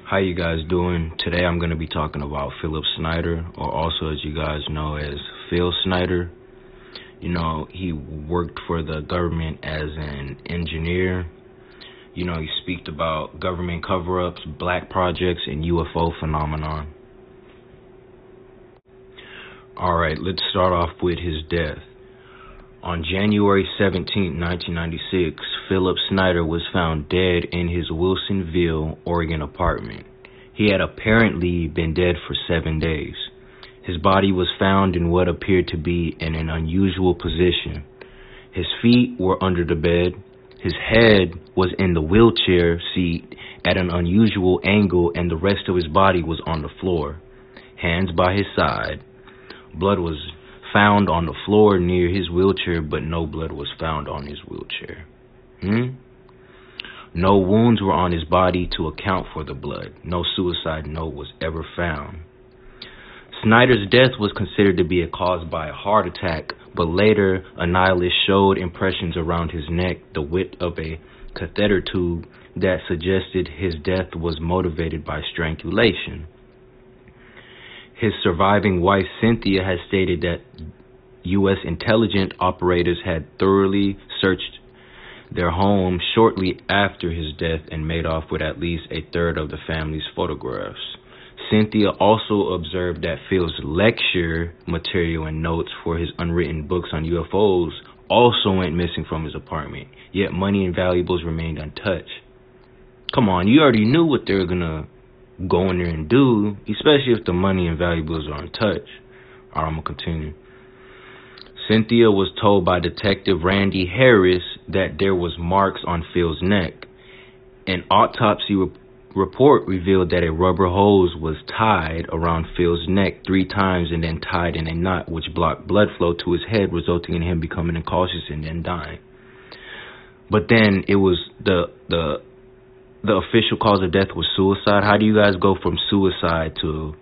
How you guys doing? Today I'm going to be talking about Philip Snyder, or also as you guys know as Phil Snyder. You know, he worked for the government as an engineer. You know, he speaks about government cover-ups, black projects, and UFO phenomenon. Alright, let's start off with his death. On January 17, 1996, Philip Snyder was found dead in his Wilsonville, Oregon apartment. He had apparently been dead for 7 days. His body was found in what appeared to be in an unusual position. His feet were under the bed. His head was in the wheelchair seat at an unusual angle, and the rest of his body was on the floor, hands by his side. Blood was found on the floor near his wheelchair, but no blood was found on his wheelchair. No wounds were on his body to account for the blood. No suicide note was ever found. Snyder's death was considered to be caused by a heart attack, but later analysts showed impressions around his neck, the width of a catheter tube, that suggested his death was motivated by strangulation. His surviving wife, Cynthia, has stated that U.S. intelligence operators had thoroughly searched their home shortly after his death and made off with at least a third of the family's photographs. Cynthia also observed that Phil's lecture material and notes for his unwritten books on UFOs also went missing from his apartment, yet money and valuables remained untouched. Come on, you already knew what they were gonna go in there and do, especially if the money and valuables are untouched. Alright, I'm gonna continue. Cynthia was told by Detective Randy Harris that there was marks on Phil's neck. An autopsy report revealed that a rubber hose was tied around Phil's neck 3 times and then tied in a knot, which blocked blood flow to his head, resulting in him becoming incautious and then dying. But then it was the official cause of death was suicide. How do you guys go from suicide to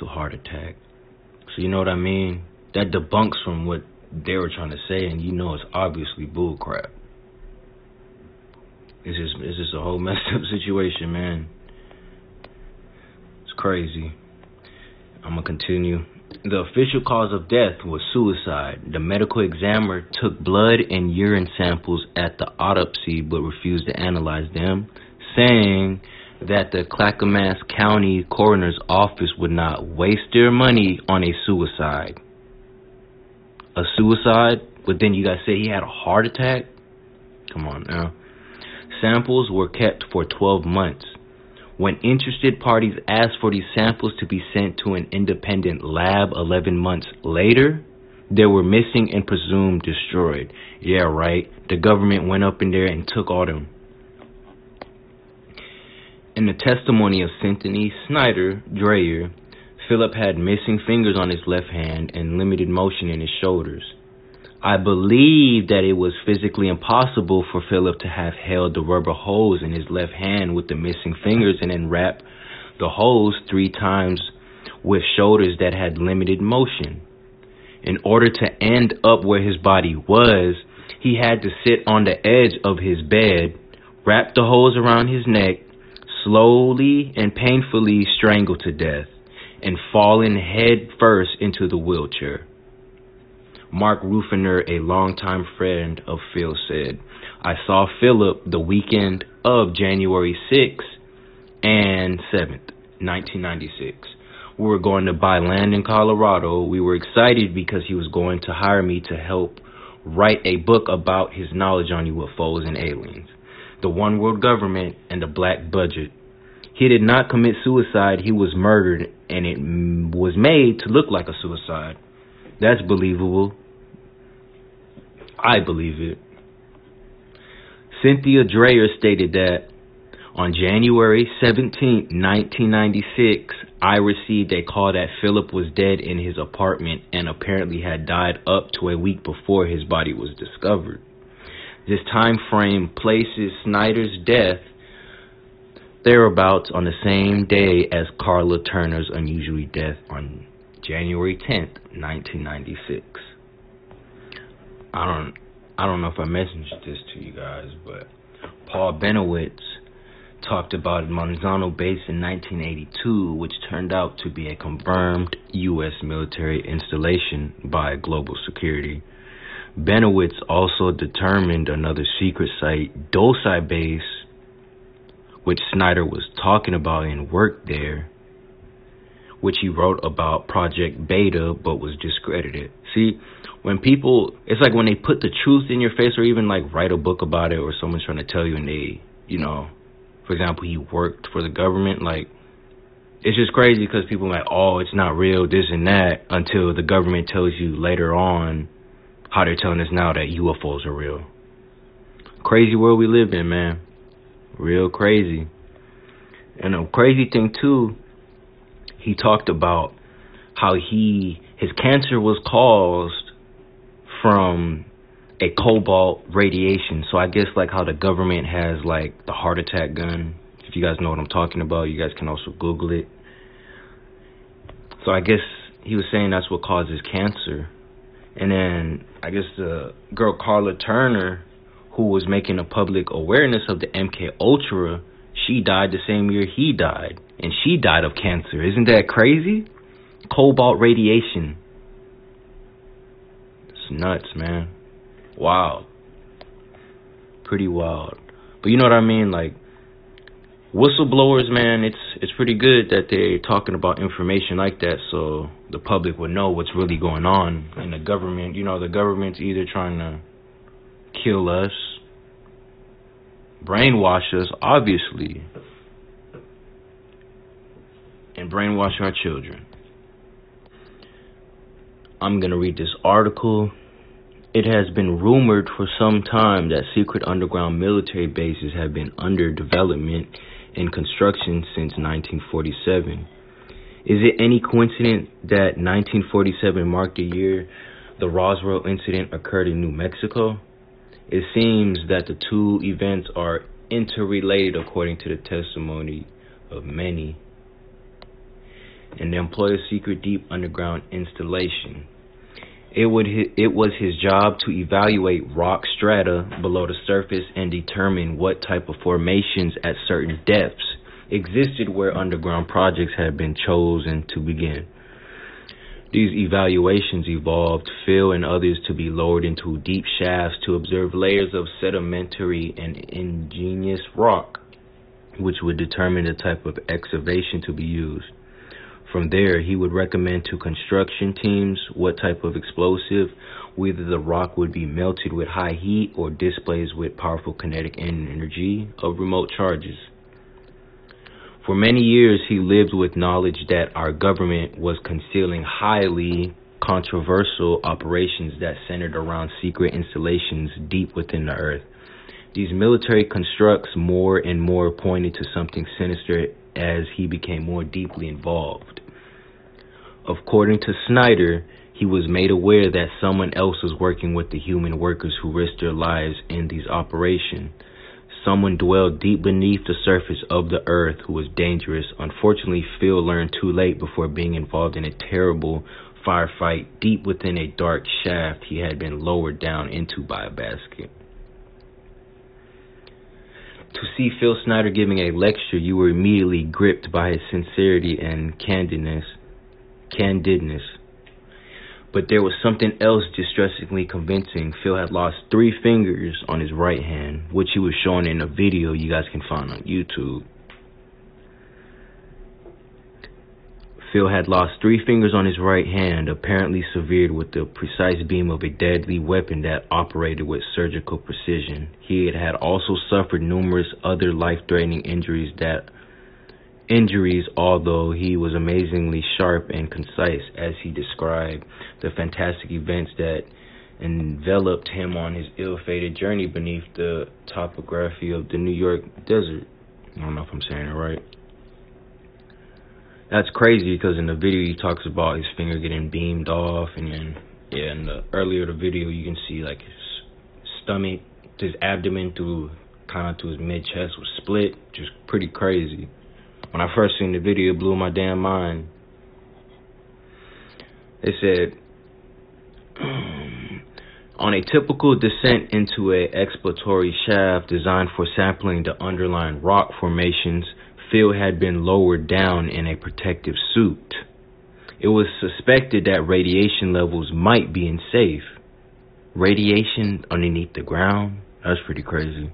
heart attack? So you know what I mean? That debunks from what they were trying to say, and you know it's obviously bullcrap. It's just a whole messed up situation, man. It's crazy. I'm gonna continue. The official cause of death was suicide. The medical examiner took blood and urine samples at the autopsy but refused to analyze them, saying that the Clackamas County Coroner's Office would not waste their money on a suicide. A suicide? But then you guys say he had a heart attack? Come on now. Samples were kept for 12 months. When interested parties asked for these samples to be sent to an independent lab 11 months later, they were missing and presumed destroyed. Yeah, right. The government went up in there and took all them. In the testimony of Cynthia Snyder Dreyer, Philip had missing fingers on his left hand and limited motion in his shoulders. I believe that it was physically impossible for Philip to have held the rubber hose in his left hand with the missing fingers and then wrap the hose 3 times with shoulders that had limited motion. In order to end up where his body was, he had to sit on the edge of his bed, wrap the hose around his neck, slowly and painfully strangle to death, and fallen head first into the wheelchair. Mark Ruffiner, a longtime friend of Phil, said, I saw Philip the weekend of January 6th and 7th, 1996. We were going to buy land in Colorado. We were excited because he was going to hire me to help write a book about his knowledge on UFOs and aliens, the one world government, and the black budget. He did not commit suicide. He was murdered, and it was made to look like a suicide. That's believable. I believe it. Cynthia Dreyer stated that on January 17, 1996, I received a call that Philip was dead in his apartment and apparently had died up to a week before his body was discovered. This time frame places Snyder's death thereabouts on the same day as Carla Turner's unusual death on January 10th, 1996. I don't know if I mentioned this to you guys, but Paul Benowitz talked about Manzano Base in 1982, which turned out to be a confirmed U.S. military installation by Global Security. Benowitz also determined another secret site, Dosai Base, which Snyder was talking about and worked there, which he wrote about Project Beta but was discredited. See, when people, it's like when they put the truth in your face or even like write a book about it or someone's trying to tell you and they, you know, for example, he worked for the government, like, it's just crazy because people are like, oh, it's not real, this and that, until the government tells you later on how they're telling us now that UFOs are real. Crazy world we live in, man. Real crazy. And a crazy thing, too, he talked about how his cancer was caused from a cobalt radiation. So I guess like how the government has like the heart attack gun. If you guys know what I'm talking about, you guys can also Google it. So I guess he was saying that's what causes cancer. And then I guess the girl Carla Turner, who was making a public awareness of the MK Ultra, she died the same year he died. And she died of cancer. Isn't that crazy? Cobalt radiation. It's nuts, man. Wild. Pretty wild. But you know what I mean? Like, whistleblowers, man, it's pretty good that they're talking about information like that so the public would know what's really going on. And the government, you know, the government's either trying to kill us, brainwash us, obviously, and brainwash our children. I'm going to read this article. It has been rumored for some time that secret underground military bases have been under development and construction since 1947. Is it any coincidence that 1947 marked the year the Roswell incident occurred in New Mexico? It seems that the two events are interrelated according to the testimony of many. And they employ a secret deep underground installation. It was his job to evaluate rock strata below the surface and determine what type of formations at certain depths existed where underground projects had been chosen to begin. These evaluations involved Phil and others to be lowered into deep shafts to observe layers of sedimentary and igneous rock, which would determine the type of excavation to be used. From there, he would recommend to construction teams what type of explosive, whether the rock would be melted with high heat or displaced with powerful kinetic energy of remote charges. For many years, he lived with knowledge that our government was concealing highly controversial operations that centered around secret installations deep within the earth. These military constructs more and more pointed to something sinister as he became more deeply involved. According to Snyder, he was made aware that someone else was working with the human workers who risked their lives in these operations. Someone dwelled deep beneath the surface of the earth who was dangerous. Unfortunately, Phil learned too late before being involved in a terrible firefight deep within a dark shaft he had been lowered down into by a basket. To see Phil Snyder giving a lecture, you were immediately gripped by his sincerity and candidness. But there was something else distressingly convincing. Phil had lost 3 fingers on his right hand, which he was showing in a video you guys can find on YouTube. Phil had lost 3 fingers on his right hand, apparently severed with the precise beam of a deadly weapon that operated with surgical precision. He had also suffered numerous other life-threatening injuries, although he was amazingly sharp and concise as he described the fantastic events that enveloped him on his ill-fated journey beneath the topography of the New York desert. I don't know if I'm saying it right. That's crazy because in the video he talks about his finger getting beamed off, and then in the earlier the video you can see like his stomach, his abdomen through kind of to his mid chest was split, just pretty crazy. When I first seen the video, it blew my damn mind. They said, On a typical descent into a exploratory shaft designed for sampling the underlying rock formations, Phil had been lowered down in a protective suit. It was suspected that radiation levels might be unsafe. Radiation underneath the ground? That's pretty crazy.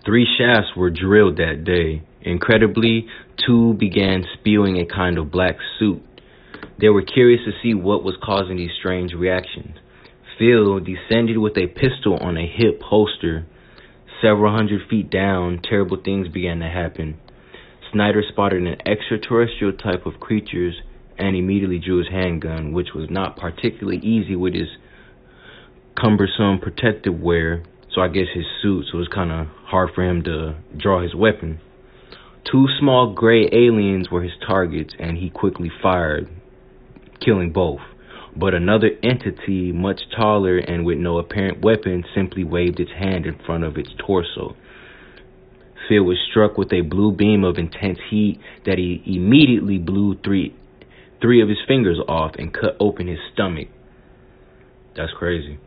3 shafts were drilled that day. Incredibly, 2 began spewing a kind of black soot. They were curious to see what was causing these strange reactions. Phil descended with a pistol on a hip holster. Several hundred feet down, terrible things began to happen. Snyder spotted an extraterrestrial type of creatures and immediately drew his handgun, which was not particularly easy with his cumbersome protective wear, so I guess his suit, so it was kind of hard for him to draw his weapon. 2 small gray aliens were his targets, and he quickly fired, killing both. But another entity, much taller and with no apparent weapon, simply waved its hand in front of its torso. Phil was struck with a blue beam of intense heat that he immediately blew three of his fingers off and cut open his stomach. That's crazy.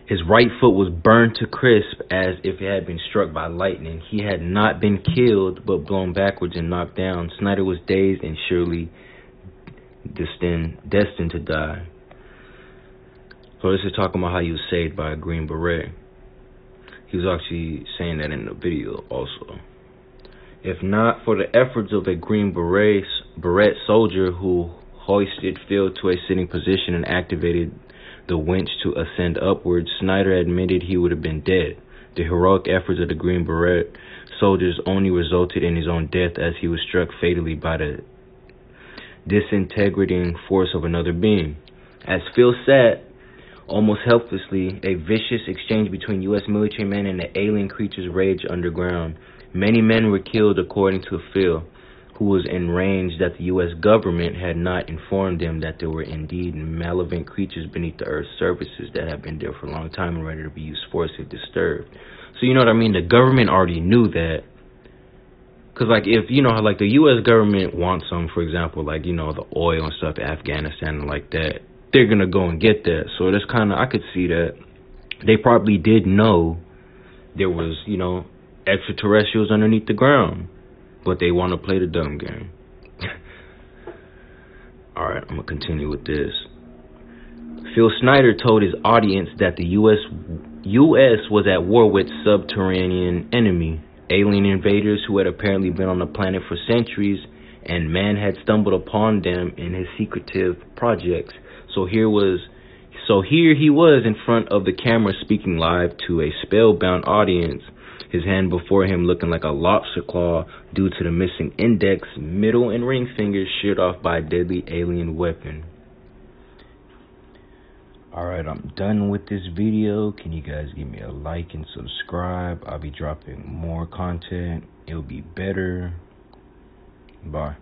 His right foot was burned to crisp as if it had been struck by lightning. He had not been killed, but blown backwards and knocked down. Snyder was dazed and surely destined to die. So this is talking about how he was saved by a Green Beret. He was actually saying that in the video also. If not for the efforts of a Green Beret soldier who hoisted Phil to a sitting position and activated the winch to ascend upwards, Snyder admitted he would have been dead. The heroic efforts of the Green Beret soldiers only resulted in his own death, as he was struck fatally by the disintegrating force of another being. As Phil sat almost helplessly, a vicious exchange between U.S. military men and the alien creatures raged underground. Many men were killed, according to Phil, who was enraged that the U.S. government had not informed them that there were indeed malevolent creatures beneath the Earth's surfaces that had been there for a long time and ready to be used force if disturbed. So you know what I mean? The government already knew that. Because, like, if, you know, how, like, the U.S. government wants some, for example, like, you know, the oil and stuff, Afghanistan and like that, they're going to go and get that. So that's kind of, I could see that. They probably did know there was, you know, extraterrestrials underneath the ground. But they want to play the dumb game. Alright, I'm going to continue with this. Phil Snyder told his audience that the U.S. was at war with subterranean enemy, alien invaders who had apparently been on the planet for centuries, and man had stumbled upon them in his secretive projects. So here he was in front of the camera speaking live to a spellbound audience, his hand before him looking like a lobster claw due to the missing index, middle, and ring fingers sheared off by a deadly alien weapon. Alright, I'm done with this video. Can you guys give me a like and subscribe? I'll be dropping more content. It'll be better. Bye.